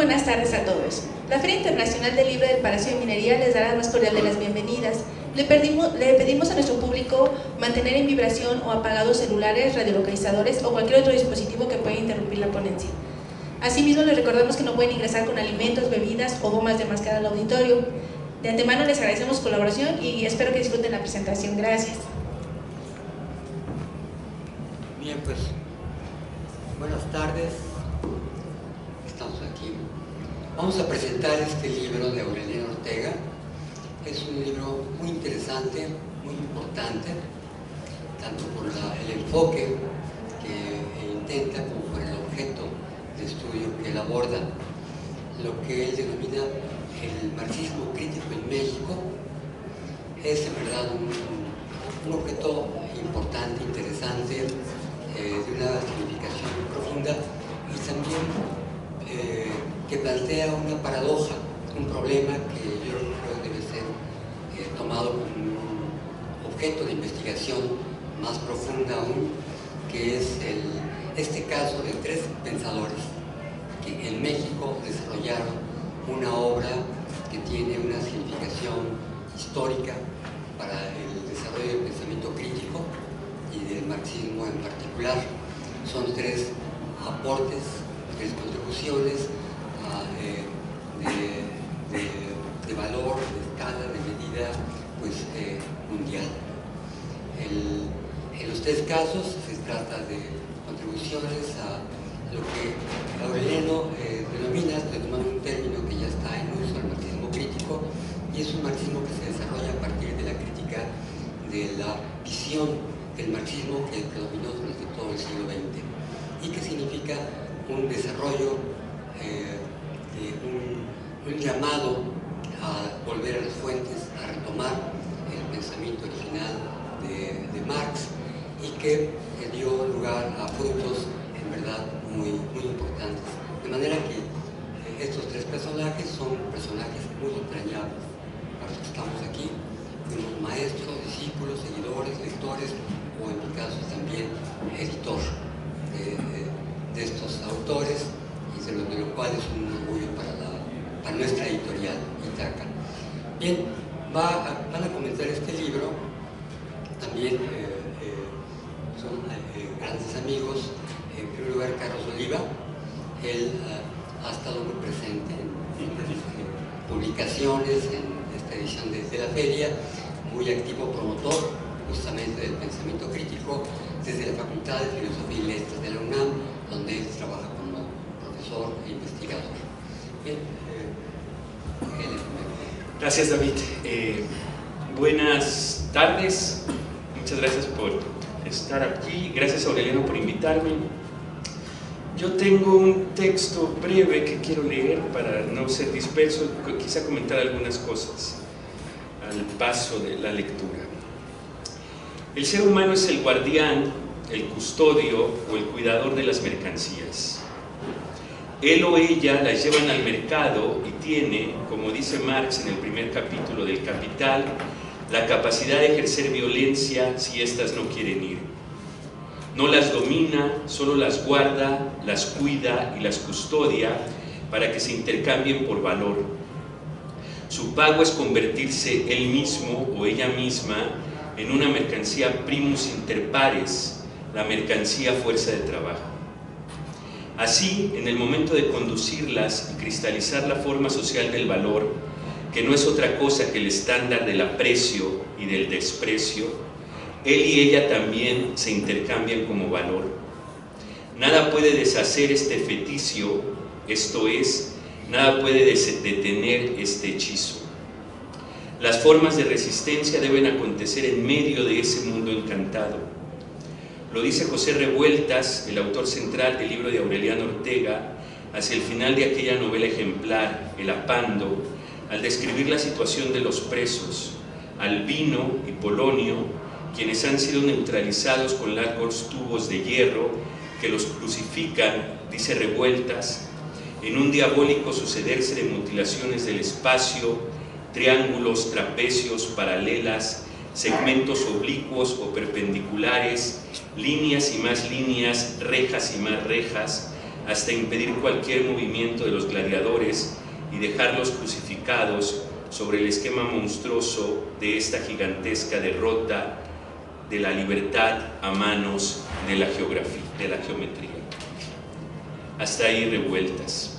buenas tardes a todos. La Feria Internacional del Libro del Palacio de Minería les dará la más cordial de las bienvenidas. Le pedimos a nuestro público mantener en vibración o apagados celulares, radiolocalizadores o cualquier otro dispositivo que pueda interrumpir la ponencia. Asimismo, les recordamos que no pueden ingresar con alimentos, bebidas o gomas de mascar al auditorio. De antemano les agradecemos su colaboración y espero que disfruten la presentación. Gracias. Bien, pues, buenas tardes. Estamos aquí. Vamos a presentar este libro de Aureliano Ortega. Es un libro muy interesante, muy importante, tanto por el enfoque que intenta como por el objeto de estudio que él aborda. Lo que él denomina el marxismo crítico en México es en verdad un objeto importante, interesante, de una significación profunda y también que plantea una paradoja, un problema que yo creo que debe ser tomado como un objeto de investigación más profunda aún, que es este caso de tres pensadores que en México desarrollaron una obra que tiene una significación histórica para el desarrollo del pensamiento crítico y del marxismo en particular. Son tres aportes, tres contribuciones de valor, de escala, de medida pues, mundial. En los tres casos se trata de contribuciones a lo que Aureliano denomina, retomando un término que ya está en uso, el marxismo crítico, y es un marxismo que se desarrolla a partir de la crítica de la visión del marxismo que predominó durante todo el siglo XX y que significa un desarrollo, un llamado a volver a las fuentes, a retomar el pensamiento original de Marx y que dio lugar a frutos en verdad muy importantes. De manera que estos tres personajes son personajes muy entrañables para los que estamos aquí. Fuimos maestros, discípulos, seguidores, lectores o en mi caso también editor de estos autores y de lo cual es un orgullo para nuestra editorial Itaca. Bien, van a comentar este libro también son grandes amigos. En primer lugar, Carlos Oliva. Él ha estado muy presente en publicaciones, en esta edición de la feria, muy activo promotor justamente del pensamiento crítico desde la Facultad de Filosofía y Letras de la UNAM, donde él trabaja como profesor e investigador. Bien, gracias, David. Buenas tardes, muchas gracias por estar aquí, gracias Aureliano por invitarme. Yo tengo un texto breve que quiero leer para no ser disperso, quizá comentar algunas cosas al paso de la lectura. El ser humano es el guardián, el custodio o el cuidador de las mercancías. Él o ella las llevan al mercado y tiene, como dice Marx en el primer capítulo del Capital, la capacidad de ejercer violencia si éstas no quieren ir. No las domina, solo las guarda, las cuida y las custodia para que se intercambien por valor. Su pago es convertirse él mismo o ella misma en una mercancía primus inter pares, la mercancía fuerza de trabajo. Así, en el momento de conducirlas y cristalizar la forma social del valor, que no es otra cosa que el estándar del aprecio y del desprecio, él y ella también se intercambian como valor. Nada puede deshacer este feticio, esto es, nada puede detener este hechizo. Las formas de resistencia deben acontecer en medio de ese mundo encantado. Lo dice José Revueltas, el autor central del libro de Aureliano Ortega, hacia el final de aquella novela ejemplar, El Apando, al describir la situación de los presos, Albino y Polonio, quienes han sido neutralizados con largos tubos de hierro que los crucifican, dice Revueltas, en un diabólico sucederse de mutilaciones del espacio, triángulos, trapecios, paralelas, segmentos oblicuos o perpendiculares, líneas y más líneas, rejas y más rejas, hasta impedir cualquier movimiento de los gladiadores y dejarlos crucificados sobre el esquema monstruoso de esta gigantesca derrota de la libertad a manos de la geografía, de la geometría. Hasta ahí Revueltas.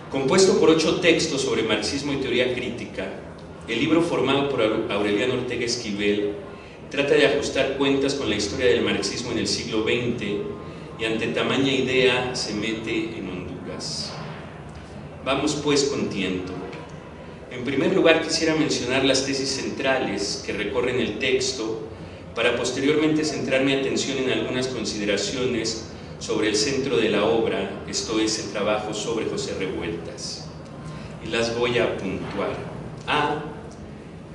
Compuesto por 8 textos sobre marxismo y teoría crítica, el libro, formado por Aureliano Ortega Esquivel, trata de ajustar cuentas con la historia del marxismo en el siglo XX y ante tamaña idea se mete en Honduras. Vamos pues con tiento. En primer lugar, quisiera mencionar las tesis centrales que recorren el texto para posteriormente centrar mi atención en algunas consideraciones sobre el centro de la obra, esto es, el trabajo sobre José Revueltas. Y las voy a puntuar. A.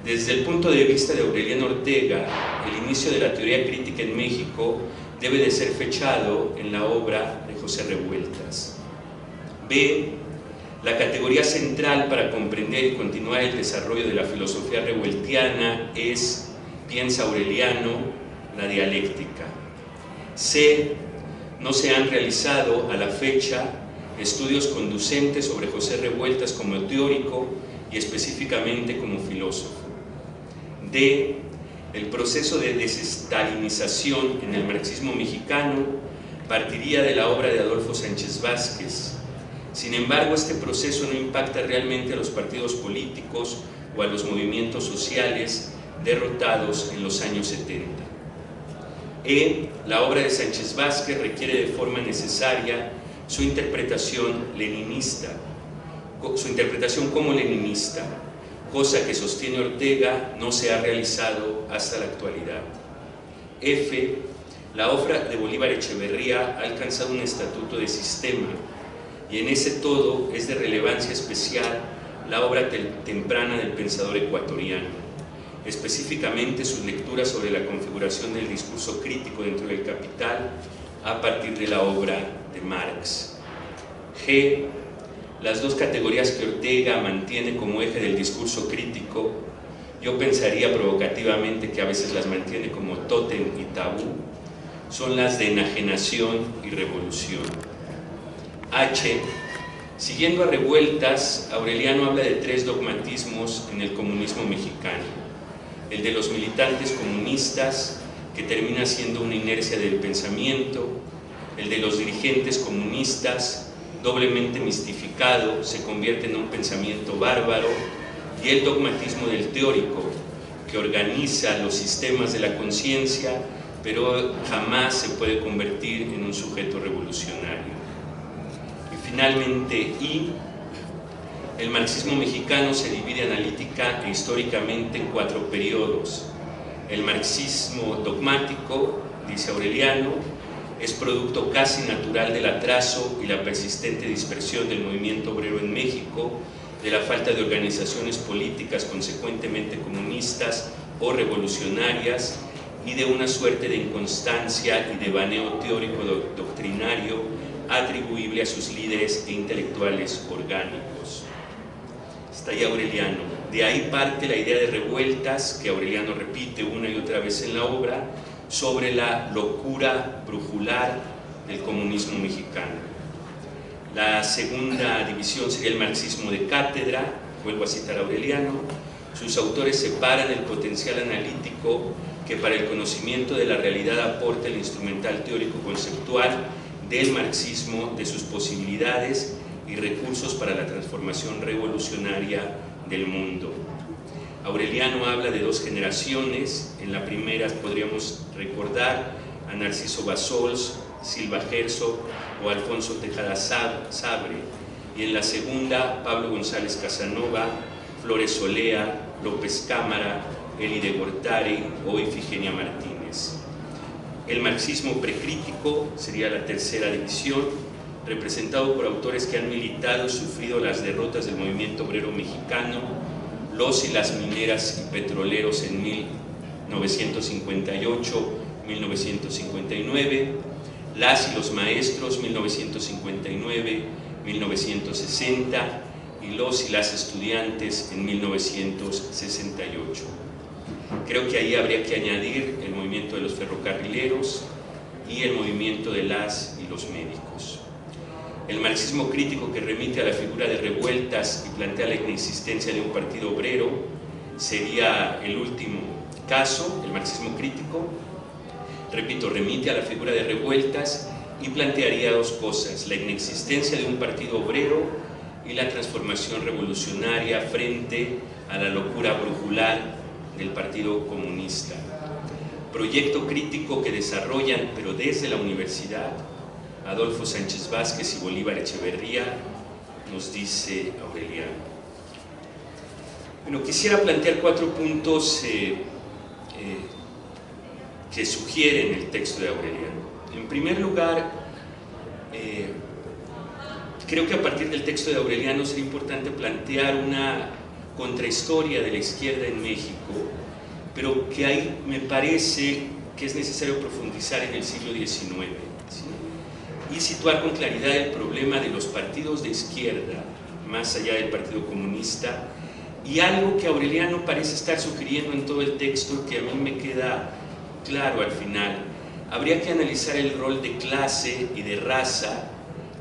Desde el punto de vista de Aureliano Ortega, el inicio de la teoría crítica en México debe de ser fechado en la obra de José Revueltas. B. La categoría central para comprender y continuar el desarrollo de la filosofía revueltiana es, piensa Aureliano, la dialéctica. C. No se han realizado a la fecha estudios conducentes sobre José Revueltas como teórico y específicamente como filósofo. D. El proceso de desestalinización en el marxismo mexicano partiría de la obra de Adolfo Sánchez Vázquez. Sin embargo, este proceso no impacta realmente a los partidos políticos o a los movimientos sociales derrotados en los años 70. E. La obra de Sánchez Vázquez requiere de forma necesaria su interpretación leninista, su interpretación como leninista, cosa que sostiene Ortega no se ha realizado hasta la actualidad. F. La obra de Bolívar Echeverría ha alcanzado un estatuto de sistema y en ese todo es de relevancia especial la obra temprana del pensador ecuatoriano, específicamente sus lecturas sobre la configuración del discurso crítico dentro del Capital a partir de la obra de Marx. G. Las dos categorías que Ortega mantiene como eje del discurso crítico, yo pensaría provocativamente que a veces las mantiene como tótem y tabú, son las de enajenación y revolución. H. Siguiendo a Revueltas, Aureliano habla de 3 dogmatismos en el comunismo mexicano: el de los militantes comunistas, que termina siendo una inercia del pensamiento; el de los dirigentes comunistas, doblemente mistificado, se convierte en un pensamiento bárbaro; y el dogmatismo del teórico, que organiza los sistemas de la conciencia, pero jamás se puede convertir en un sujeto revolucionario. Y finalmente, I. El marxismo mexicano se divide analítica e históricamente en 4 periodos. El marxismo dogmático, dice Aureliano, es producto casi natural del atraso y la persistente dispersión del movimiento obrero en México, de la falta de organizaciones políticas consecuentemente comunistas o revolucionarias y de una suerte de inconstancia y de baneo teórico doctrinario atribuible a sus líderes e intelectuales orgánicos. Está ahí Aureliano. De ahí parte la idea de Revueltas, que Aureliano repite una y otra vez en la obra, sobre la locura brujular del comunismo mexicano. La segunda división sería el marxismo de cátedra, vuelvo a citar a Aureliano. Sus autores separan el potencial analítico que para el conocimiento de la realidad aporta el instrumental teórico conceptual del marxismo, de sus posibilidades y recursos para la transformación revolucionaria del mundo. Aureliano habla de 2 generaciones. En la primera podríamos recordar a Narciso Bassols, Silva Herzog o Alfonso Tejada Sabre, y en la segunda Pablo González Casanova, Flores Olea, López Cámara, Eli de Gortari o Ifigenia Martínez. El marxismo precrítico sería la tercera división, representado por autores que han militado y sufrido las derrotas del movimiento obrero mexicano, los y las mineras y petroleros en 1958-1959, las y los maestros 1959-1960 y los y las estudiantes en 1968. Creo que ahí habría que añadir el movimiento de los ferrocarrileros, y el movimiento de las y los médicos. El marxismo crítico, que remite a la figura de revueltas y plantea la inexistencia de un partido obrero, sería el último caso. El marxismo crítico, repito, remite a la figura de revueltas y plantearía dos cosas: la inexistencia de un partido obrero y la transformación revolucionaria frente a la locura brujular del Partido Comunista. Proyecto crítico que desarrollan, pero desde la universidad, Adolfo Sánchez Vázquez y Bolívar Echeverría, nos dice Aureliano. Bueno, quisiera plantear 4 puntos que sugieren el texto de Aureliano. En primer lugar, creo que a partir del texto de Aureliano sería importante plantear una contrahistoria de la izquierda en México, pero que ahí me parece que es necesario profundizar en el siglo XIX, ¿sí? Y situar con claridad el problema de los partidos de izquierda, más allá del Partido Comunista, y algo que Aureliano parece estar sugiriendo en todo el texto, que a mí me queda claro al final. Habría que analizar el rol de clase y de raza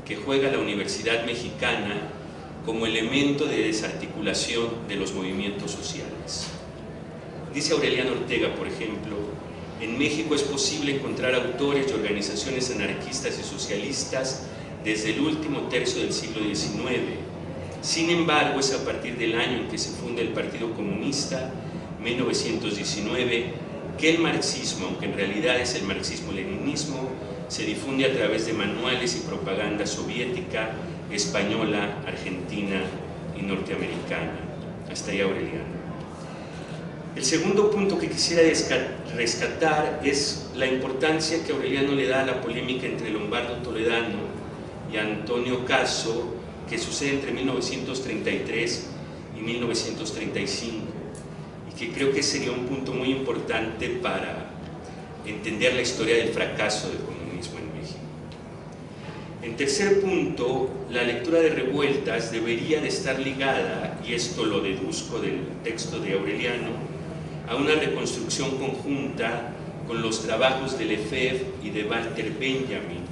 que juega la Universidad Mexicana como elemento de desarticulación de los movimientos sociales. Dice Aureliano Ortega, por ejemplo: en México es posible encontrar autores y organizaciones anarquistas y socialistas desde el último tercio del siglo XIX. Sin embargo, es a partir del año en que se funda el Partido Comunista, 1919, que el marxismo, aunque en realidad es el marxismo-leninismo, se difunde a través de manuales y propaganda soviética, española, argentina y norteamericana. Hasta ahí Aureliano. El segundo punto que quisiera rescatar es la importancia que Aureliano le da a la polémica entre Lombardo Toledano y Antonio Caso, que sucede entre 1933 y 1935, y que creo que sería un punto muy importante para entender la historia del fracaso del comunismo en México. En tercer punto, la lectura de Revueltas debería de estar ligada, y esto lo deduzco del texto de Aureliano, a una reconstrucción conjunta con los trabajos de Lefebvre y de Walter Benjamin,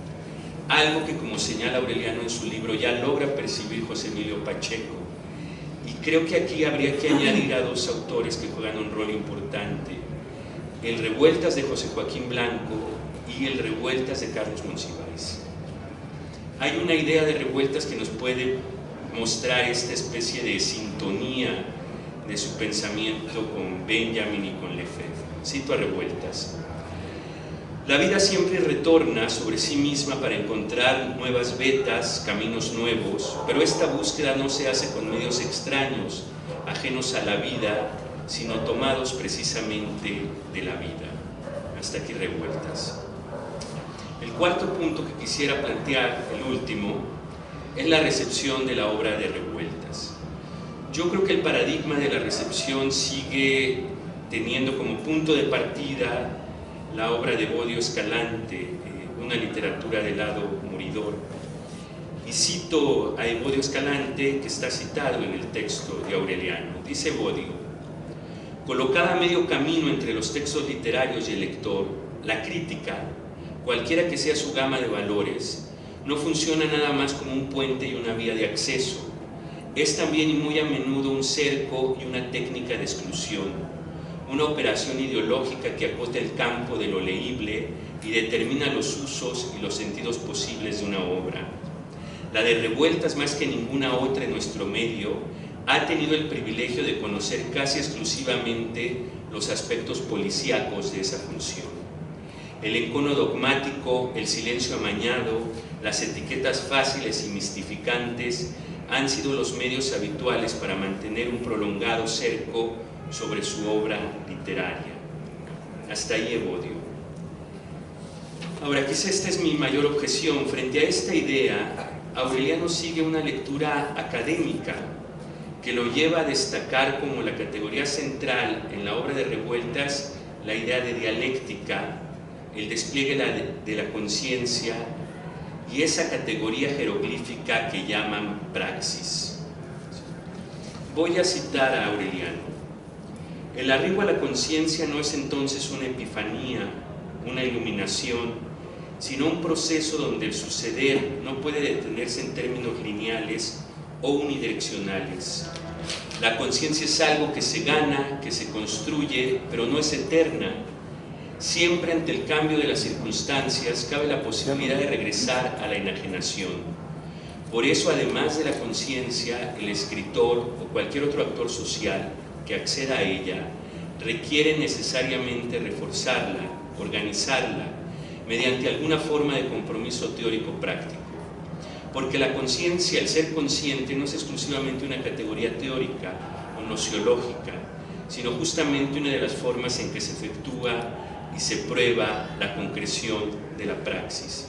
algo que, como señala Aureliano en su libro, ya logra percibir José Emilio Pacheco. Y creo que aquí habría que añadir a 2 autores que juegan un rol importante: el Revueltas de José Joaquín Blanco y el Revueltas de Carlos Monsiváis. Hay una idea de Revueltas que nos puede mostrar esta especie de sintonía de su pensamiento con Benjamin y con Lefebvre. Cito a Revueltas: la vida siempre retorna sobre sí misma para encontrar nuevas vetas, caminos nuevos, pero esta búsqueda no se hace con medios extraños, ajenos a la vida, sino tomados precisamente de la vida. Hasta aquí Revueltas. El cuarto punto que quisiera plantear, el último, es la recepción de la obra de Revueltas. Yo creo que el paradigma de la recepción sigue teniendo como punto de partida la obra de Bodio Escalante, una literatura de lado moridor. Y cito a Bodio Escalante, que está citado en el texto de Aureliano. Dice Bodio: colocada a medio camino entre los textos literarios y el lector, la crítica, cualquiera que sea su gama de valores, no funciona nada más como un puente y una vía de acceso. Es también y muy a menudo un cerco y una técnica de exclusión, una operación ideológica que acota el campo de lo leíble y determina los usos y los sentidos posibles de una obra. La de Revueltas, más que ninguna otra en nuestro medio, ha tenido el privilegio de conocer casi exclusivamente los aspectos policíacos de esa función. El encono dogmático, el silencio amañado, las etiquetas fáciles y mistificantes han sido los medios habituales para mantener un prolongado cerco sobre su obra literaria. Hasta ahí Bodio. Ahora, quizá esta es mi mayor objeción. Frente a esta idea, Aureliano sigue una lectura académica que lo lleva a destacar como la categoría central en la obra de Revueltas la idea de dialéctica, el despliegue de la conciencia y esa categoría jeroglífica que llaman praxis. Voy a citar a Aureliano: el arribo a la conciencia no es entonces una epifanía, una iluminación, sino un proceso donde el suceder no puede detenerse en términos lineales o unidireccionales. La conciencia es algo que se gana, que se construye, pero no es eterna. Siempre ante el cambio de las circunstancias cabe la posibilidad de regresar a la enajenación. Por eso, además de la conciencia, el escritor o cualquier otro actor social que acceda a ella requiere necesariamente reforzarla, organizarla, mediante alguna forma de compromiso teórico práctico. Porque la conciencia, el ser consciente, no es exclusivamente una categoría teórica o nociológica, sino justamente una de las formas en que se efectúa y se prueba la concreción de la praxis.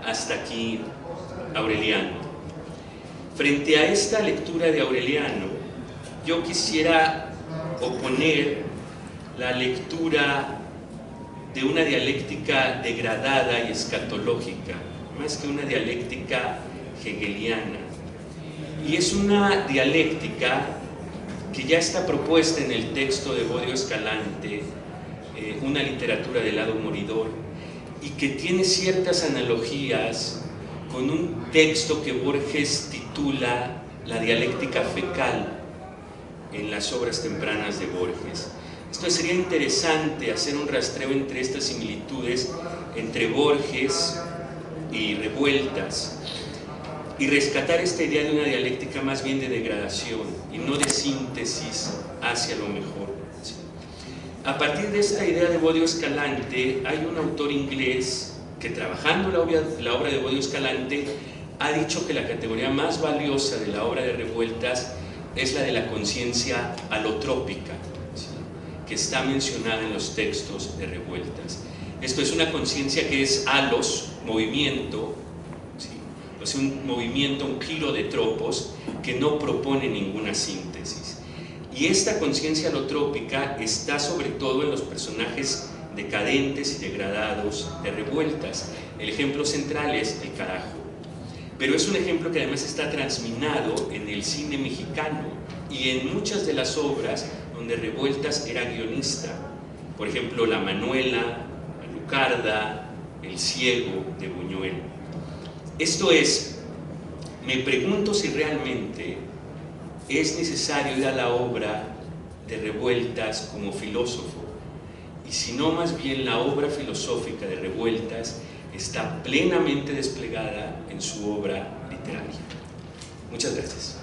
Hasta aquí Aureliano. Frente a esta lectura de Aureliano, yo quisiera oponer la lectura de una dialéctica degradada y escatológica, más que una dialéctica hegeliana. Y es una dialéctica que ya está propuesta en el texto de Bodio Escalante, Una literatura del lado moridor, y que tiene ciertas analogías con un texto que Borges titula La dialéctica fecal en las obras tempranas de Borges. Esto sería interesante hacer un rastreo entre estas similitudes entre Borges y Revueltas y rescatar esta idea de una dialéctica más bien de degradación y no de síntesis hacia lo mejor. A partir de esta idea de Bodio Escalante, hay un autor inglés que, trabajando la obra de Bodio Escalante, ha dicho que la categoría más valiosa de la obra de Revueltas es la de la conciencia alotrópica, ¿sí?, que está mencionada en los textos de Revueltas. Esto es una conciencia que es alos, movimiento, ¿sí?, o sea, un movimiento, un giro de tropos que no propone ninguna síntesis. Y esta conciencia alotrópica está sobre todo en los personajes decadentes y degradados de Revueltas. El ejemplo central es el carajo. Pero es un ejemplo que además está transminado en el cine mexicano y en muchas de las obras donde Revueltas era guionista. Por ejemplo, La Manuela, Alucarda, El Ciego de Buñuel. Esto es, me pregunto si realmente es necesario ir a la obra de Revueltas como filósofo, y si no, más bien la obra filosófica de Revueltas está plenamente desplegada en su obra literaria. Muchas gracias.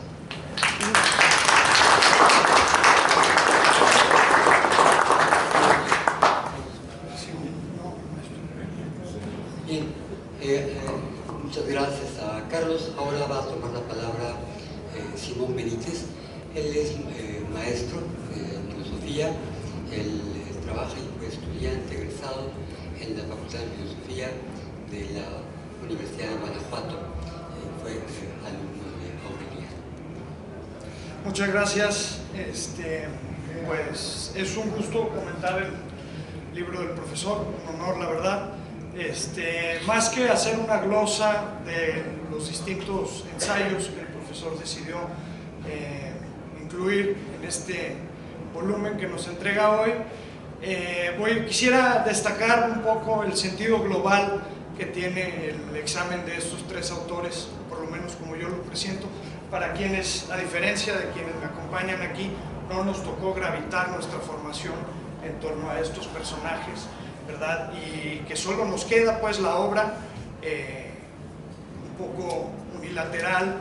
Bien, muchas gracias a Carlos. Ahora va a tomar la palabra Simón Benítez. Él es maestro de filosofía, él trabaja y fue estudiante egresado en la Facultad de Filosofía de la Universidad de Guanajuato, fue alumno de Aureliano. Muchas gracias. Pues es un gusto comentar el libro del profesor, un honor, la verdad. Más que hacer una glosa de los distintos ensayos que el profesor decidió incluir en este volumen que nos entrega hoy, quisiera destacar un poco el sentido global que tiene el examen de estos tres autores, por lo menos como yo lo presento, para quienes, a diferencia de quienes me acompañan aquí, no nos tocó gravitar nuestra formación en torno a estos personajes, ¿verdad? Y que solo nos queda pues la obra un poco unilateral,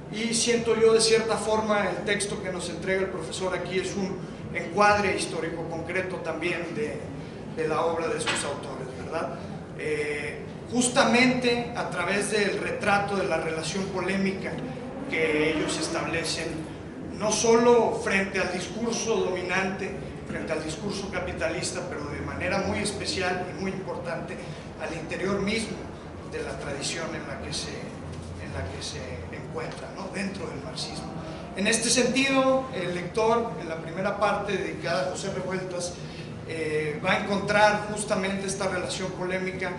y siento yo de cierta forma el texto que nos entrega el profesor aquí es un encuadre histórico concreto también de la obra de estos autores, ¿verdad? Justamente a través del retrato de la relación polémica que ellos establecen, no solo frente al discurso dominante, frente al discurso capitalista, pero de manera muy especial y muy importante al interior mismo de la tradición en la que se encuentra, ¿no?, dentro del marxismo. En este sentido, el lector, en la primera parte dedicada a José Revueltas, va a encontrar justamente esta relación polémica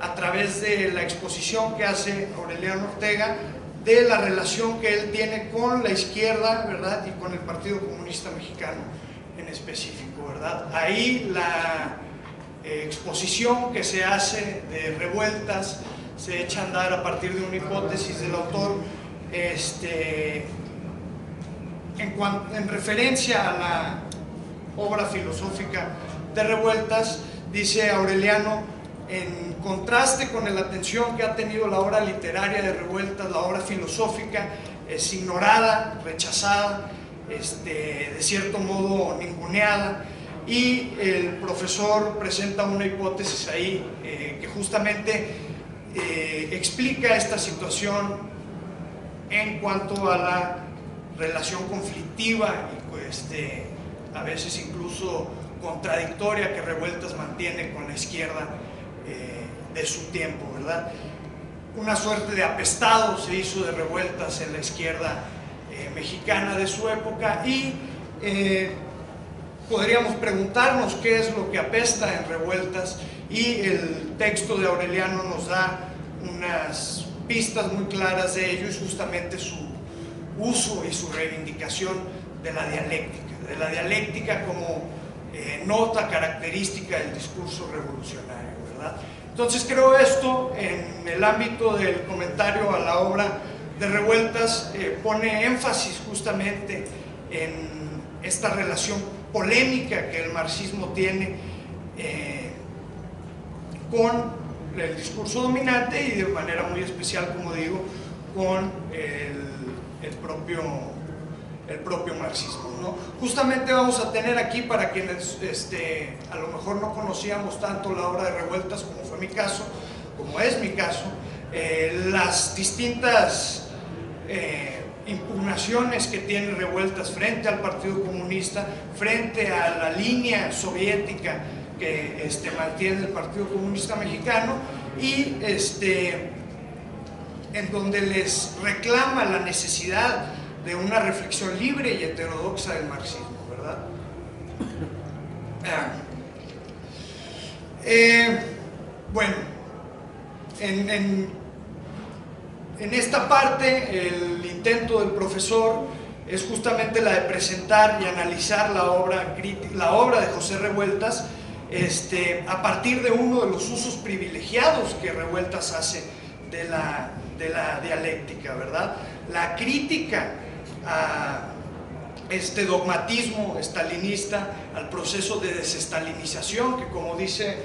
a través de la exposición que hace Aureliano Ortega de la relación que él tiene con la izquierda, ¿verdad?, y con el Partido Comunista Mexicano en específico, ¿verdad? Ahí exposición que se hace de revueltas se echa a andar a partir de una hipótesis del autor en referencia a la obra filosófica de Revueltas. Dice Aureliano: en contraste con la atención que ha tenido la obra literaria de Revueltas, la obra filosófica es ignorada, rechazada, de cierto modo ninguneada, y el profesor presenta una hipótesis ahí que justamente explica esta situación en cuanto a la relación conflictiva y a veces incluso contradictoria que Revueltas mantiene con la izquierda de su tiempo, ¿verdad? Una suerte de apestado se hizo de Revueltas en la izquierda mexicana de su época, y podríamos preguntarnos qué es lo que apesta en Revueltas, y el texto de Aureliano nos da unas pistas muy claras de ello, y justamente su uso y su reivindicación de la dialéctica como nota característica del discurso revolucionario, ¿verdad? Entonces creo esto en el ámbito del comentario a la obra de Revueltas pone énfasis justamente en esta relación polémica que el marxismo tiene con el discurso dominante, y de manera muy especial, como digo, con el propio marxismo, ¿no? Justamente vamos a tener aquí, para quienes a lo mejor no conocíamos tanto la obra de Revueltas, como fue mi caso, como es mi caso, las distintas impugnaciones que tiene Revueltas frente al Partido Comunista, frente a la línea soviética que mantiene el Partido Comunista Mexicano, y en donde les reclama la necesidad de una reflexión libre y heterodoxa del marxismo, ¿verdad? Bueno, en esta parte el intento del profesor es justamente la de presentar y analizar la obra de José Revueltas a partir de uno de los usos privilegiados que Revueltas hace de la dialéctica, ¿verdad? La crítica a este dogmatismo estalinista, al proceso de desestalinización que, como dice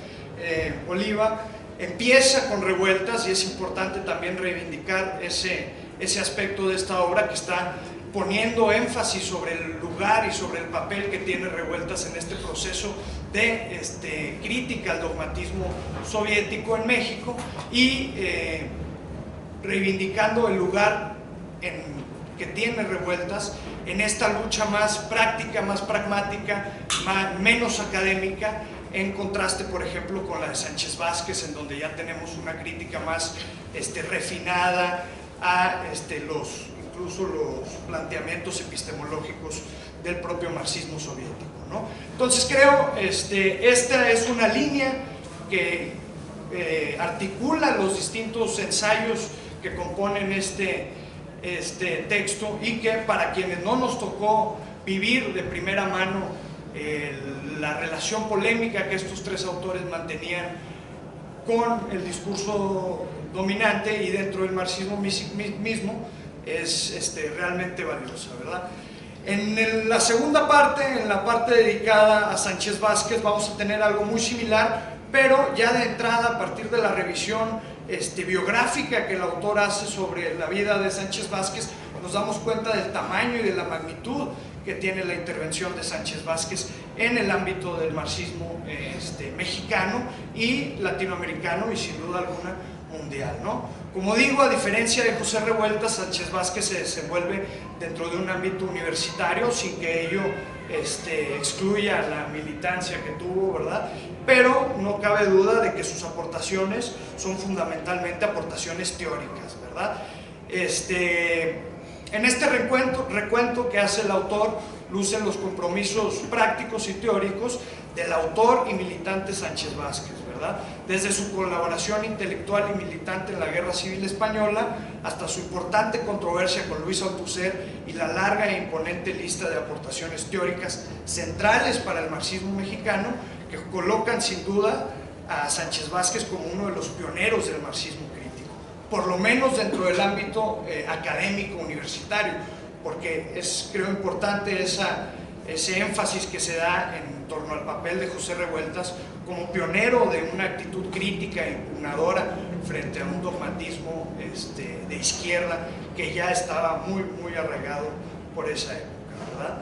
Oliva, empieza con Revueltas, y es importante también reivindicar ese aspecto de esta obra que está poniendo énfasis sobre el lugar y sobre el papel que tiene Revueltas en este proceso de crítica al dogmatismo soviético en México, y reivindicando el lugar que tiene Revueltas en esta lucha más práctica, más pragmática, menos académica, en contraste, por ejemplo, con la de Sánchez Vázquez, en donde ya tenemos una crítica más refinada a incluso los planteamientos epistemológicos del propio marxismo soviético, ¿no? Entonces creo esta es una línea que articula los distintos ensayos que componen este texto, y que, para quienes no nos tocó vivir de primera mano la relación polémica que estos tres autores mantenían con el discurso dominante y dentro del marxismo mismo, es realmente valiosa, ¿verdad? En la segunda parte, en la parte dedicada a Sánchez Vázquez, vamos a tener algo muy similar, pero ya de entrada, a partir de la revisión biográfica que el autor hace sobre la vida de Sánchez Vázquez, nos damos cuenta del tamaño y de la magnitud que tiene la intervención de Sánchez Vázquez en el ámbito del marxismo mexicano y latinoamericano, y sin duda alguna mundial, ¿no? Como digo, a diferencia de José Revueltas, Sánchez Vázquez se desenvuelve dentro de un ámbito universitario, sin que ello excluya la militancia que tuvo, ¿verdad? Pero no cabe duda de que sus aportaciones son fundamentalmente aportaciones teóricas, ¿verdad? En este recuento que hace el autor, lucen los compromisos prácticos y teóricos del autor y militante Sánchez Vázquez, ¿verdad? Desde su colaboración intelectual y militante en la Guerra Civil Española hasta su importante controversia con Luis Althusser y la larga e imponente lista de aportaciones teóricas centrales para el marxismo mexicano que colocan sin duda a Sánchez Vázquez como uno de los pioneros del marxismo crítico, por lo menos dentro del ámbito académico universitario, porque es, creo, importante ese énfasis que se da en torno al papel de José Revueltas como pionero de una actitud crítica e impugnadora frente a un dogmatismo de izquierda que ya estaba muy, muy arraigado por esa época, ¿verdad?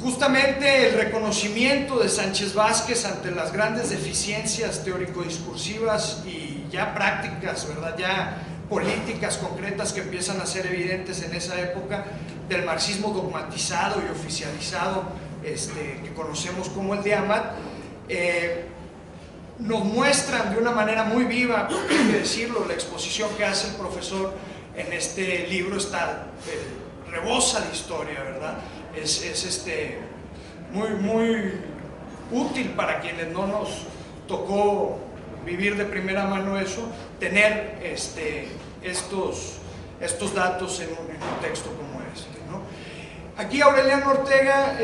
Justamente el reconocimiento de Sánchez Vázquez ante las grandes deficiencias teórico-discursivas y ya prácticas, ¿verdad?, ya políticas concretas que empiezan a ser evidentes en esa época del marxismo dogmatizado y oficializado que conocemos como el de Amat, nos muestran de una manera muy viva, porque hay que decirlo, la exposición que hace el profesor en este libro está rebosa de historia, ¿verdad? Es muy, muy útil para quienes no nos tocó vivir de primera mano eso, tener estos datos en un texto como este, ¿no? Aquí Aureliano Ortega,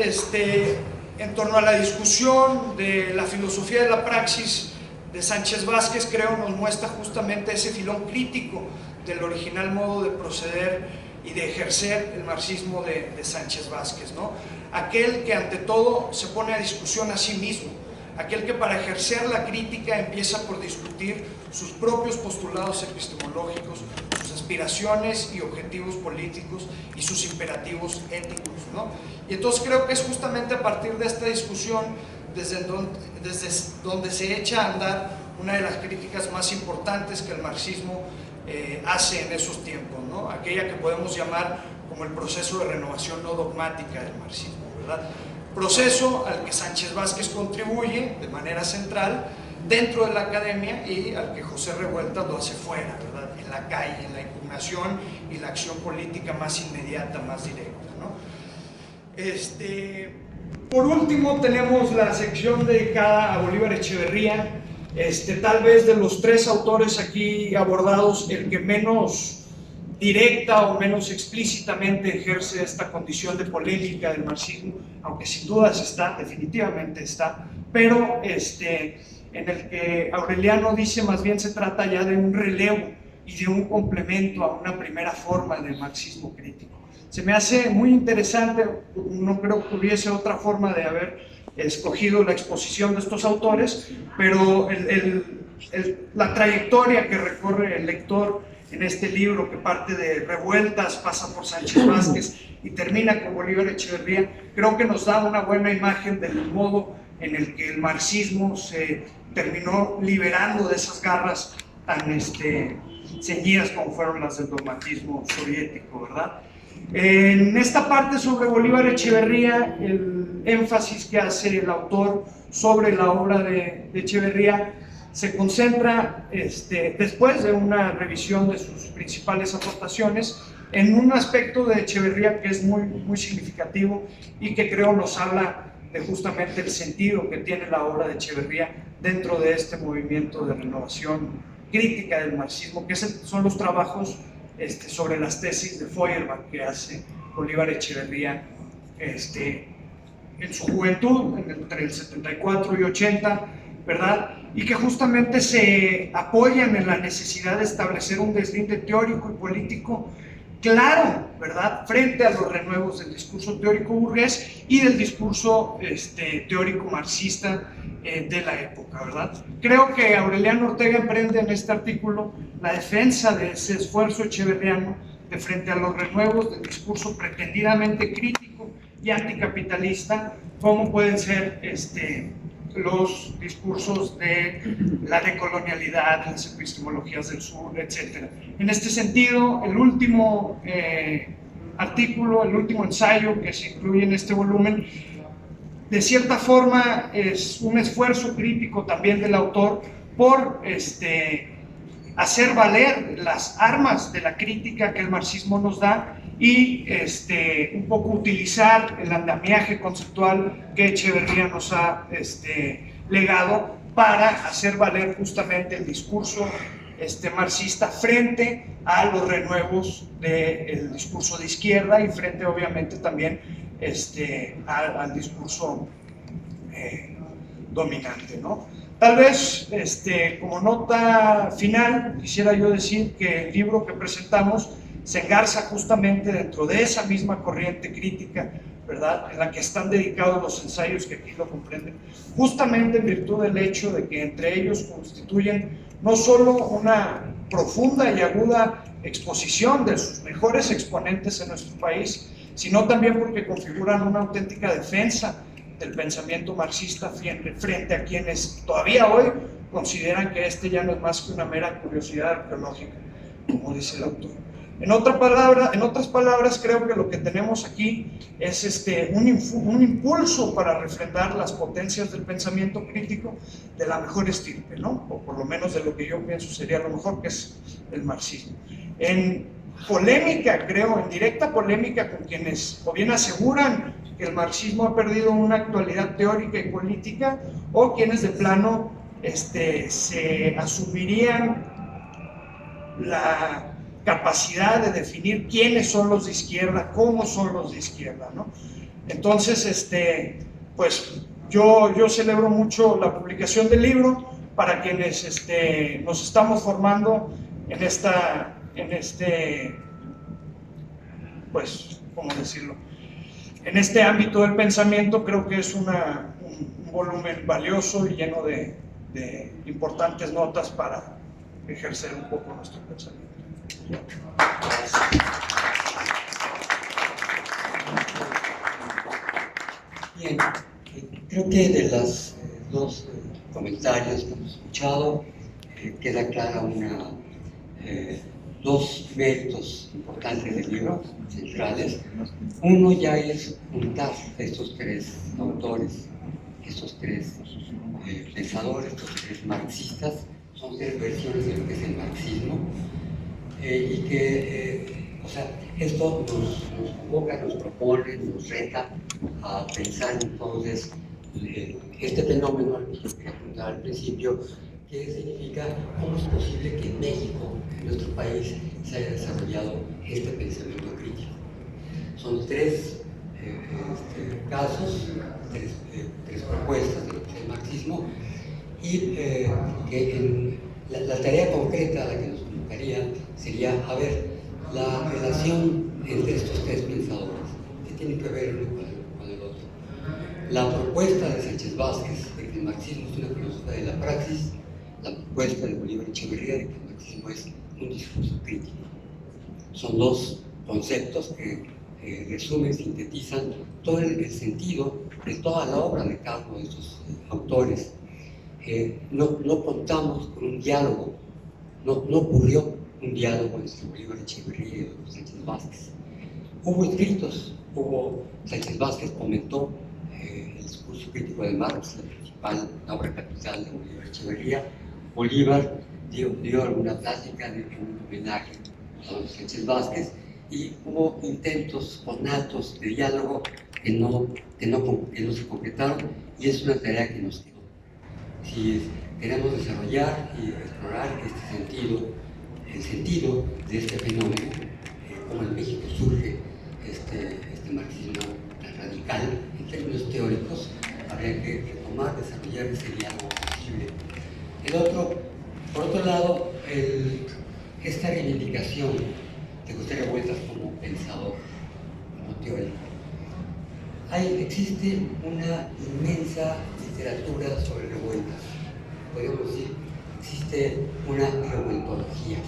en torno a la discusión de la filosofía de la praxis de Sánchez Vázquez, creo nos muestra justamente ese filón crítico del original modo de proceder y de ejercer el marxismo de Sánchez Vázquez, ¿no? Aquel que ante todo se pone a discusión a sí mismo, aquel que para ejercer la crítica empieza por discutir sus propios postulados epistemológicos, sus aspiraciones y objetivos políticos y sus imperativos éticos, ¿no? Y entonces creo que es justamente a partir de esta discusión desde donde se echa a andar una de las críticas más importantes que el marxismo hace en esos tiempos, ¿no? Aquella que podemos llamar como el proceso de renovación no dogmática del marxismo, ¿verdad? Proceso al que Sánchez Vázquez contribuye de manera central dentro de la academia y al que José Revueltas lo hace fuera, ¿verdad?, en la calle, en la impugnación y la acción política más inmediata, más directa, ¿no? Por último tenemos la sección dedicada a Bolívar Echeverría. Tal vez de los tres autores aquí abordados, el que menos directa o menos explícitamente ejerce esta condición de polémica del marxismo, aunque sin dudas está, definitivamente está, pero en el que Aureliano dice más bien se trata ya de un relevo y de un complemento a una primera forma del marxismo crítico. Se me hace muy interesante, no creo que hubiese otra forma de haber escogido la exposición de estos autores, pero la trayectoria que recorre el lector en este libro, que parte de Revueltas, pasa por Sánchez Vázquez y termina con Bolívar Echeverría, creo que nos da una buena imagen del modo en el que el marxismo se terminó liberando de esas garras tan ceñidas como fueron las del dogmatismo soviético, ¿verdad? En esta parte sobre Bolívar Echeverría, el énfasis que hace el autor sobre la obra de Echeverría se concentra, después de una revisión de sus principales aportaciones, en un aspecto de Echeverría que es muy, muy significativo y que creo nos habla de justamente el sentido que tiene la obra de Echeverría dentro de este movimiento de renovación crítica del marxismo, que son los trabajos sobre las tesis de Feuerbach que hace Bolívar Echeverría en su juventud, entre el 74 y 80, ¿verdad? Y que justamente se apoyan en la necesidad de establecer un deslinde teórico y político claro, ¿verdad?, frente a los renuevos del discurso teórico burgués y del discurso teórico marxista de la época, ¿verdad? Creo que Aureliano Ortega emprende en este artículo la defensa de ese esfuerzo echeverriano de frente a los renuevos del discurso pretendidamente crítico y anticapitalista, como pueden ser los discursos de la decolonialidad, las epistemologías del sur, etc. En este sentido, el último artículo, el último ensayo que se incluye en este volumen, de cierta forma es un esfuerzo crítico también del autor por hacer valer las armas de la crítica que el marxismo nos da y un poco utilizar el andamiaje conceptual que Echeverría nos ha legado para hacer valer justamente el discurso marxista frente a los renuevos del discurso de izquierda y frente obviamente también al discurso dominante, ¿no? Tal vez, como nota final, quisiera yo decir que el libro que presentamos se engarza justamente dentro de esa misma corriente crítica, ¿verdad?, en la que están dedicados los ensayos que aquí lo comprenden, justamente en virtud del hecho de que entre ellos constituyen no solo una profunda y aguda exposición de sus mejores exponentes en nuestro país, sino también porque configuran una auténtica defensa del pensamiento marxista frente a quienes todavía hoy consideran que ya no es más que una mera curiosidad arqueológica, como dice el autor. En otras palabras, creo que lo que tenemos aquí es un impulso para refrendar las potencias del pensamiento crítico de la mejor estirpe, ¿no? O por lo menos de lo que yo pienso sería lo mejor, que es el marxismo. En polémica, creo, en directa polémica con quienes o bien aseguran que el marxismo ha perdido una actualidad teórica y política, o quienes de plano se asumirían la capacidad de definir quiénes son los de izquierda, cómo son los de izquierda, ¿no? Entonces, pues yo celebro mucho la publicación del libro para quienes nos estamos formando pues, ¿cómo decirlo?, en este ámbito del pensamiento. Creo que es un volumen valioso y lleno de importantes notas para ejercer un poco nuestro pensamiento. Bien, creo que de los dos comentarios que hemos escuchado queda clara dos méritos importantes del libro, centrales. Uno ya es juntar a estos tres autores, estos tres pensadores, estos tres marxistas. Son tres versiones de lo que es el marxismo, y que, esto nos convoca, nos propone, nos reta a pensar entonces este fenómeno al que yo quería apuntar al principio, que significa cómo es posible que en México, en nuestro país, se haya desarrollado este pensamiento crítico. Son tres casos, tres propuestas de lo que es el marxismo, y que la tarea concreta a la que nos convocaría sería a ver la relación entre estos tres pensadores, que tienen que ver uno con el otro. La propuesta de Sánchez Vázquez de que el marxismo es una filosofía de la praxis, la propuesta de Bolívar Echeverría de que el marxismo es un discurso crítico. Son dos conceptos que resumen, sintetizan todo el sentido de toda la obra de cada uno de estos autores. No contamos con un diálogo, no ocurrió un diálogo entre Bolívar Echeverría y Sánchez Vázquez. Hubo escritos, Sánchez Vázquez comentó el discurso crítico de Marx, la obra capital de Bolívar Echeverría. Bolívar dio alguna plática, dio un homenaje a Sánchez Vázquez, y hubo intentos conatos de diálogo que no se completaron, y es una tarea que nos quedó. Si queremos desarrollar y explorar el sentido de este fenómeno, cómo en México surge este marxismo tan radical en términos teóricos, habría que retomar, desarrollar ese diálogo posible. Por otro lado, esta reivindicación de José Revueltas como pensador, como teórico. Existe una inmensa literatura sobre revueltas. Podríamos decir, existe una revueltología.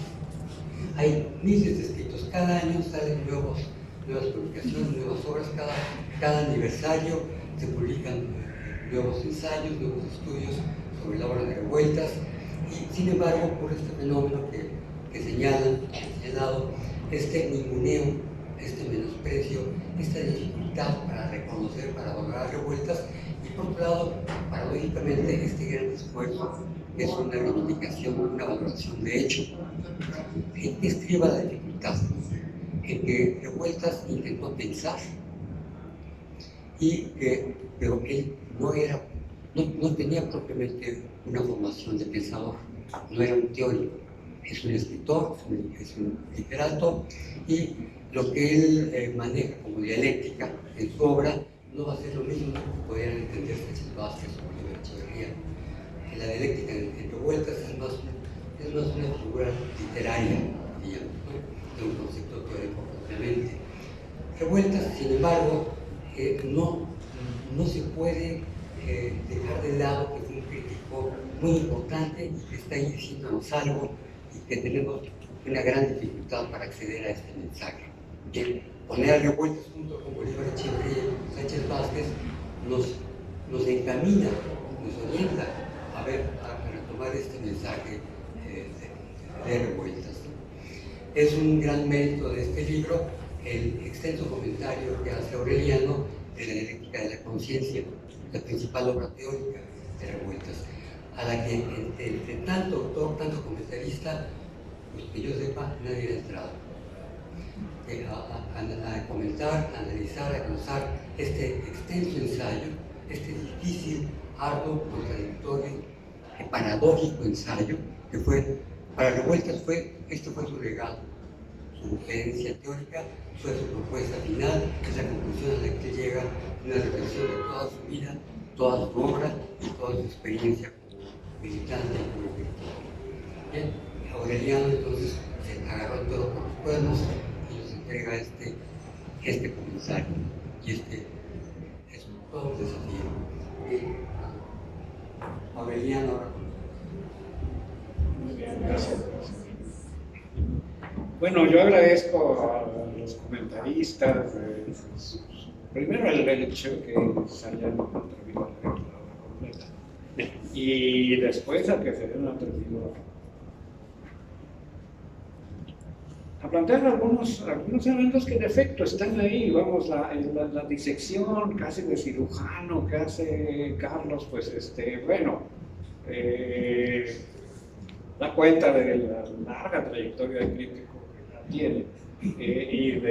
Hay miles de escritos. Cada año salen nuevas publicaciones, nuevas obras. Cada aniversario se publican nuevos ensayos, nuevos estudios sobre la obra de revueltas. Y sin embargo, por este fenómeno que señalado, este ninguneo, este menosprecio, esta dificultad para reconocer, para valorar revueltas, y por otro lado, paradójicamente, este gran esfuerzo es una reivindicación, una valoración de hecho. ¿En qué estriba la dificultad? En que Revueltas intentó pensar, pero él no tenía propiamente una formación de pensador, no era un teórico. Es un escritor, es un literato, y lo que él maneja como dialéctica en su obra no va a ser lo mismo que podrían entender Sánchez Vázquez o Bolívar Echeverría. La dialéctica en Revueltas es más una figura literaria, digamos, ¿no? De un concepto teórico propiamente. Revueltas, sin embargo, no se puede dejar de lado que fue un crítico muy importante y que está diciéndonos algo y que tenemos una gran dificultad para acceder a este mensaje. Bien, poner a Revueltas junto con Bolívar Echeverría y Sánchez Vázquez nos encamina, nos orienta a retomar este mensaje de Revueltas, ¿no? Es un gran mérito de este libro el extenso comentario que hace Aureliano de la dialéctica de la conciencia, la principal obra teórica de Revueltas, a la que entre tanto autor, tanto comentarista, pues que yo sepa, nadie ha entrado a comentar, a analizar, a glosar este extenso ensayo, este difícil, arduo, contradictorio, paradójico ensayo, que fue, para Revueltas este fue su legado, su sugerencia teórica, fue su propuesta final, es la conclusión a la que llega una reflexión de toda su vida, toda su obra y toda su experiencia como militante y como crítico. Bien, Aureliano entonces se agarró todo por los cuernos y nos entrega este comentario, y es todo un desafío. Aureliano ahora. Muy bien, gracias. Bueno, yo agradezco a los comentaristas, primero el hecho que se hayan atrevido a leer la obra completa, y después a que se hayan atrevido a plantear algunos elementos que en efecto están ahí. Vamos, la disección casi de cirujano que hace Carlos, pues bueno, da cuenta de la larga trayectoria de crítico que tiene, y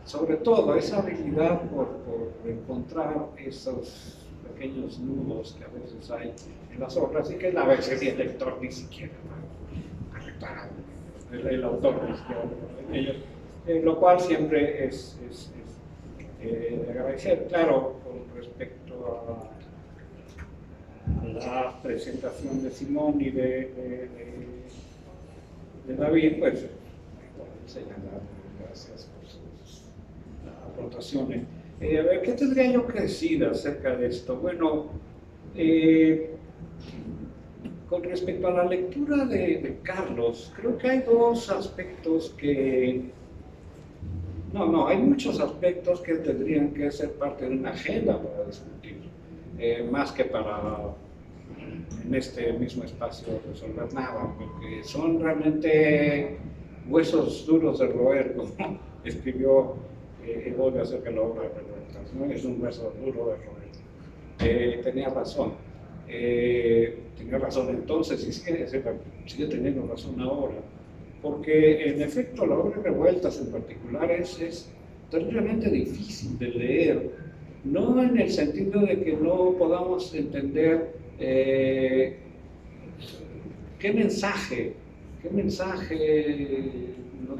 sobre todo esa habilidad por encontrar esos pequeños nudos que a veces hay en las obras y que a veces el lector ni siquiera va a reparar, el autor ni siquiera en ellos, lo cual siempre es de agradecer. Claro, con respecto a la presentación de Simón y de David, pues señalar, gracias por sus aportaciones. A ver, ¿qué tendría yo que decir acerca de esto? Bueno, con respecto a la lectura de Carlos, creo que hay dos aspectos que... No, hay muchos aspectos que tendrían que ser parte de una agenda para discutir, más que para en este mismo espacio resolver nada, porque son realmente huesos duros de roer, como escribió Evolia acerca de la obra de Revueltas, ¿no? Es un hueso duro de roer. Tenía razón entonces y sigue teniendo razón ahora, porque en efecto la obra de Revueltas en particular es terriblemente difícil de leer, no en el sentido de que no podamos entender qué mensaje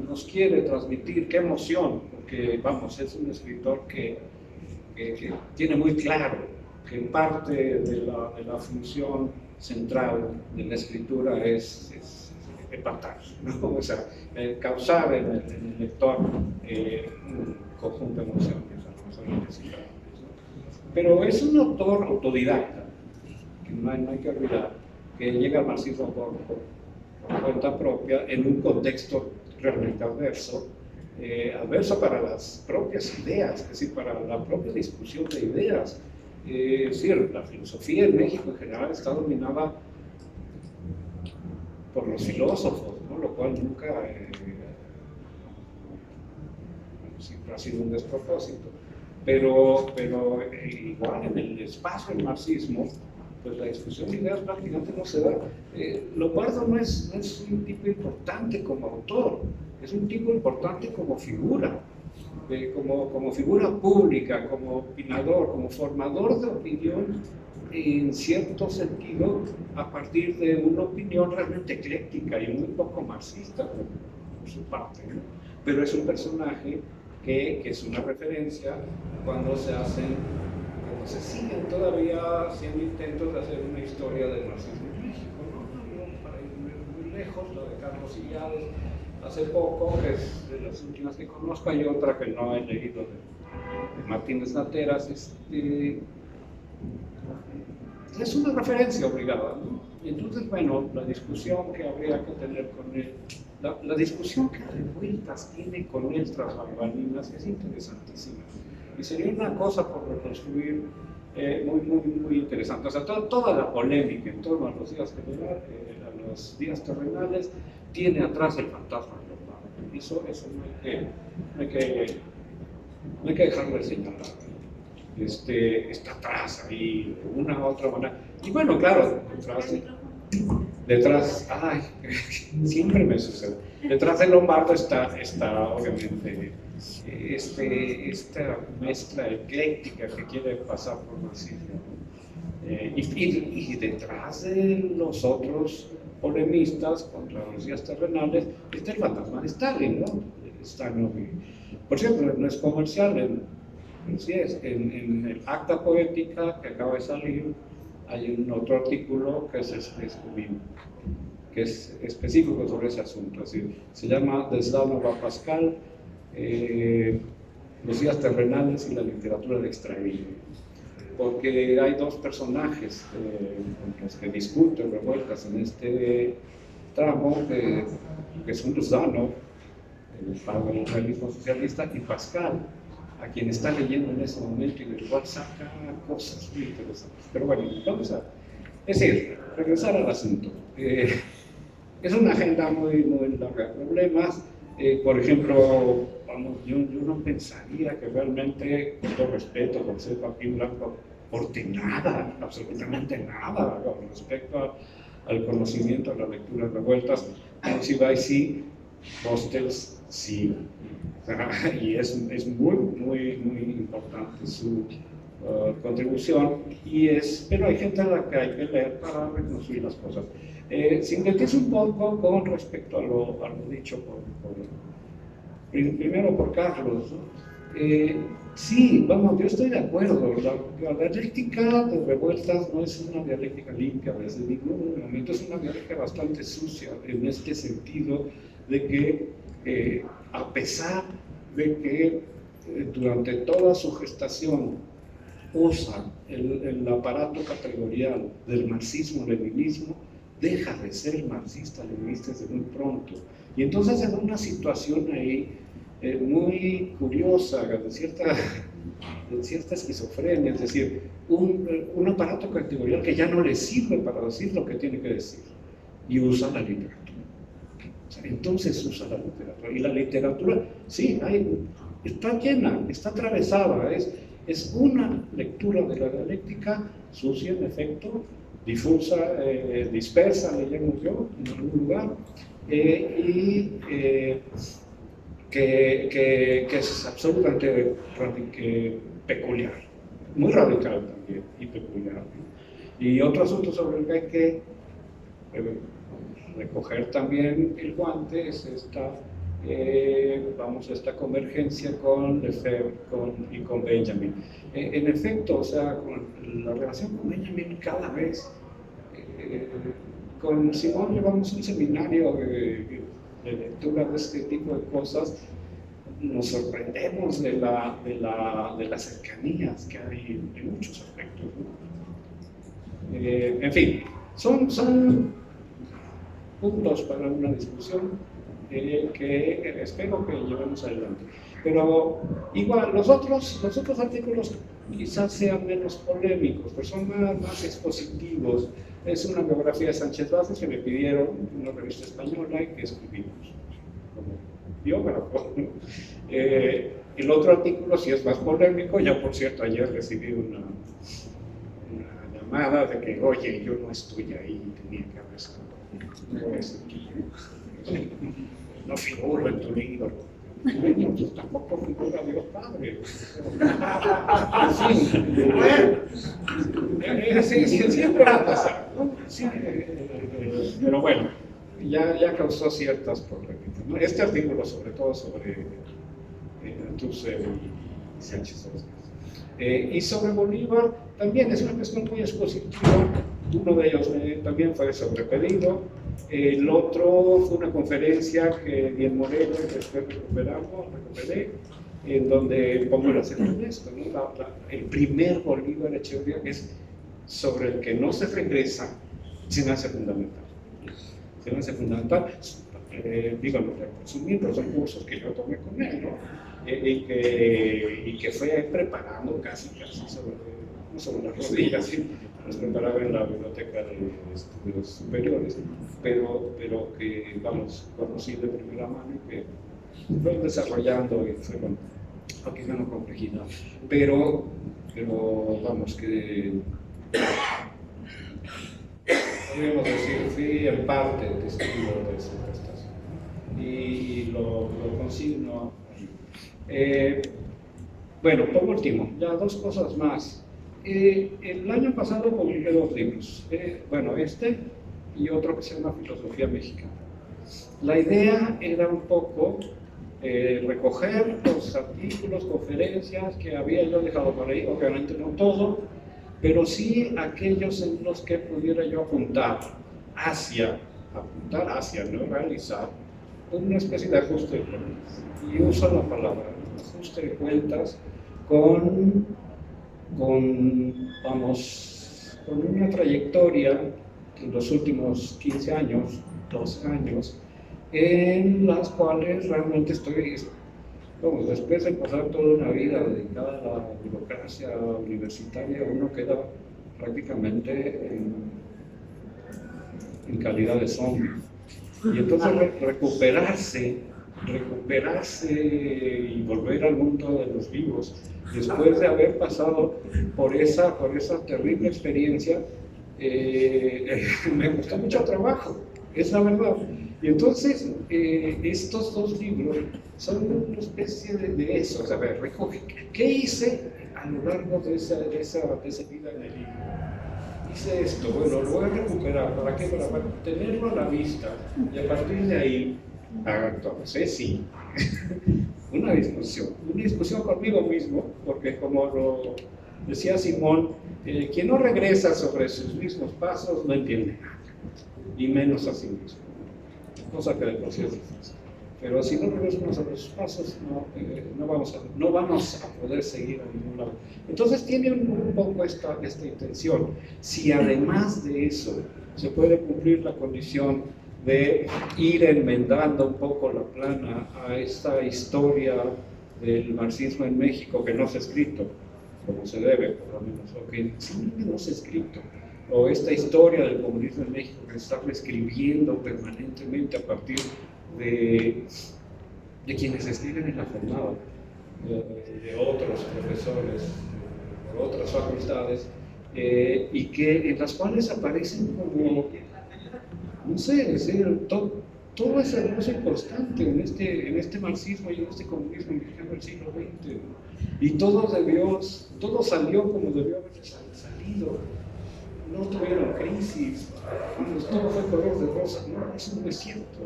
nos quiere transmitir, qué emoción, porque vamos, es un escritor que tiene muy claro que parte de la función central de la escritura es empatar, ¿no? O sea, causar en el lector un conjunto de emociones, ¿no? Pero es un autor autodidacta, que no hay que olvidar, que llega al marxismo por cuenta propia en un contexto realmente adverso para las propias ideas, es decir, para la propia discusión de ideas. Es decir, la filosofía en México en general está dominada por los filósofos, ¿no? Lo cual nunca siempre ha sido un despropósito. Pero igual en el espacio del marxismo, pues la discusión de ideas prácticamente no se da. Lombardo no es un tipo importante como autor, es un tipo importante como figura. Como figura pública, como opinador, como formador de opinión, en cierto sentido, a partir de una opinión realmente ecléctica y muy poco marxista por su parte, ¿no? Pero es un personaje que es una referencia cuando se siguen todavía haciendo intentos de hacer una historia del marxismo en México, ¿no? Para ir muy lejos, la de Carlos Illades, hace poco, que es de las últimas que conozco. Hay otra que no he leído de Martínez Nateras. Es una referencia obligada, ¿no? Y entonces, bueno, la discusión que habría que tener con él, la discusión que Revueltas tiene con él tras bambalinas es interesantísima. Y sería una cosa por reconstruir muy interesante. O sea, toda la polémica en torno a los días terrenales tiene atrás el fantasma global. Eso no hay que dejarlo de señalar. Está atrás ahí, de una u otra manera. Y bueno, claro, detrás, siempre me sucede. Detrás de Lombardo está obviamente esta mezcla ecléctica que quiere pasar por marxismo. Y detrás de los otros polemistas contra los días terrenales está el fantasma de Stalin, ¿no? Por cierto, no es comercial, sí es. En el Acta Poética que acaba de salir hay un otro artículo que es específico sobre ese asunto. Es decir, se llama De Slanova a Pascal, los días terrenales y la literatura de extravío, porque hay dos personajes con los que discuten Revueltas en este tramo, que son Luzano, el padre del realismo socialista, y Pascal, a quien está leyendo en ese momento y del cual saca cosas muy interesantes. Pero bueno, es decir, regresar al asunto. Es una agenda muy larga de problemas. Por ejemplo, yo no pensaría que realmente, con todo respeto, José Joaquín Blanco aporte nada, absolutamente nada, con respecto al conocimiento, a la lectura de Revueltas. Sí, Hostels, sí. Y es muy importante su contribución, pero hay gente a la que hay que leer para reconstruir las cosas. Sintetizo un poco con respecto a lo dicho primero por Carlos, ¿no? Sí, yo estoy de acuerdo. La dialéctica de Revueltas no es una dialéctica limpia desde ningún momento, es una dialéctica bastante sucia en este sentido de que a pesar de que durante toda su gestación usa el aparato categorial del marxismo-leninismo, deja de ser marxista-leninista desde muy pronto. Y entonces en una situación ahí muy curiosa, de cierta esquizofrenia, es decir, un aparato categorial que ya no le sirve para decir lo que tiene que decir, y usa la literatura. Entonces usa la literatura, y la literatura, sí, está llena, está atravesada, es una lectura de la dialéctica sucia, en efecto, difusa, dispersa, le llamo yo, en algún lugar, y que es absolutamente peculiar, muy radical también, y peculiar. Y otro asunto sobre el que hay que recoger también el guante es esta convergencia con Lefebvre y con Benjamin. En efecto, o sea, con la relación con Benjamin cada vez, con Simón llevamos un seminario de lectura de este tipo de cosas, nos sorprendemos de las cercanías que hay en muchos aspectos, ¿no? En fin, son puntos para una discusión que espero que llevemos adelante. Pero igual, los otros artículos quizás sean menos polémicos, pero son más expositivos. Es una biografía de Sánchez Vázquez que me pidieron una revista española y que escribimos como biógrafo. El otro artículo sí es más polémico. Ya, por cierto, ayer recibí una llamada de que, oye, yo no estoy ahí, tenía que haber estado. No figuro en tu libro. Bueno, pues tampoco figura Dios Padre. Sí, siempre va a pasar, ¿no? Sí, pero bueno, ya causó ciertas polémicas, ¿no? Este artículo, sobre todo sobre Althusser y Sánchez. Y sobre Bolívar también es una cuestión muy expositiva. Uno de ellos también fue sobre pedido. El otro fue una conferencia que di en Morelos, que después recuperé, en donde pongo el acento en esto, ¿no? El primer Bolívar Echeverría, que es sobre el que no se regresa, se me hace fundamental. Se me hace fundamental, díganlo, resumiendo los cursos que yo tomé con él, ¿no? Y que fue preparando casi sobre las rodillas, ¿sí? Nos preparaba en la biblioteca de estudios superiores, pero que, vamos, conocí de primera mano y que fue desarrollando y fue aquí menos complejidad. Pero vamos, que podríamos decir, fui en parte testigo de esa prestación y lo consigno. Bueno, por último, ya dos cosas más. El año pasado publiqué dos libros, bueno, este y otro que se llama Filosofía Mexicana. La idea era un poco recoger los artículos, conferencias que había yo dejado por ahí, obviamente no todo, pero sí aquellos en los que pudiera yo apuntar hacia, no realizar, una especie de ajuste de cuentas. Y uso la palabra, ajuste de cuentas con una trayectoria en los últimos 15 años, 12 años, en las cuales realmente estoy, después de pasar toda una vida dedicada a la burocracia universitaria, uno queda prácticamente en calidad de zombie. Y entonces recuperarse y volver al mundo de los vivos, después de haber pasado por esa terrible experiencia, me costó mucho trabajo, es la verdad. Y entonces, estos dos libros son una especie de eso, o sea, recoge, ¿qué hice a lo largo de esa vida en el libro? Hice esto, bueno, lo voy a recuperar, ¿para qué? Para tenerlo a la vista, y a partir de ahí, entonces sí, una discusión conmigo mismo, porque como lo decía Simón, quien no regresa sobre sus mismos pasos no entiende nada, y menos a sí mismo, cosa que de por sí es difícil. Pero si no regresamos sobre sus pasos, no vamos a poder seguir a ningún lado. Entonces tiene un poco esta intención. Si además de eso se puede cumplir la condición de ir enmendando un poco la plana a esta historia del marxismo en México que no se ha escrito como se debe, por lo menos, o que simplemente no se ha escrito, o esta historia del comunismo en México que se está reescribiendo permanentemente a partir de quienes escriben en la jornada, de otros profesores, de otras facultades, y que en las cuales aparecen como, no sé, es decir, todo es hermoso y constante en este marxismo y en este comunismo mexicano del siglo XX, y todo salió como debió haber salido. No tuvieron crisis, todo fue color de rosa, no, eso no es cierto.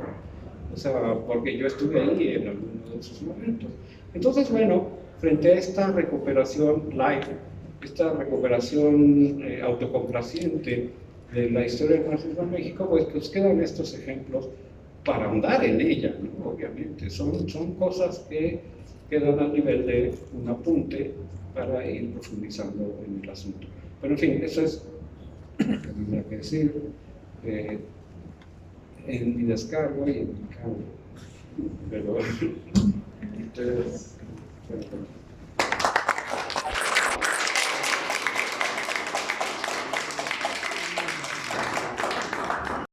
O sea, porque yo estuve ahí en algunos de esos momentos. Entonces, bueno, frente a esta recuperación light, esta recuperación autocomplaciente de la historia del marxismo en México, pues quedan estos ejemplos para andar en ella, ¿no? Obviamente. Son cosas que quedan al nivel de un apunte para ir profundizando en el asunto. Pero, en fin, eso es lo que tendría que decir. En mi descargo y en mi cargo. Pero ustedes...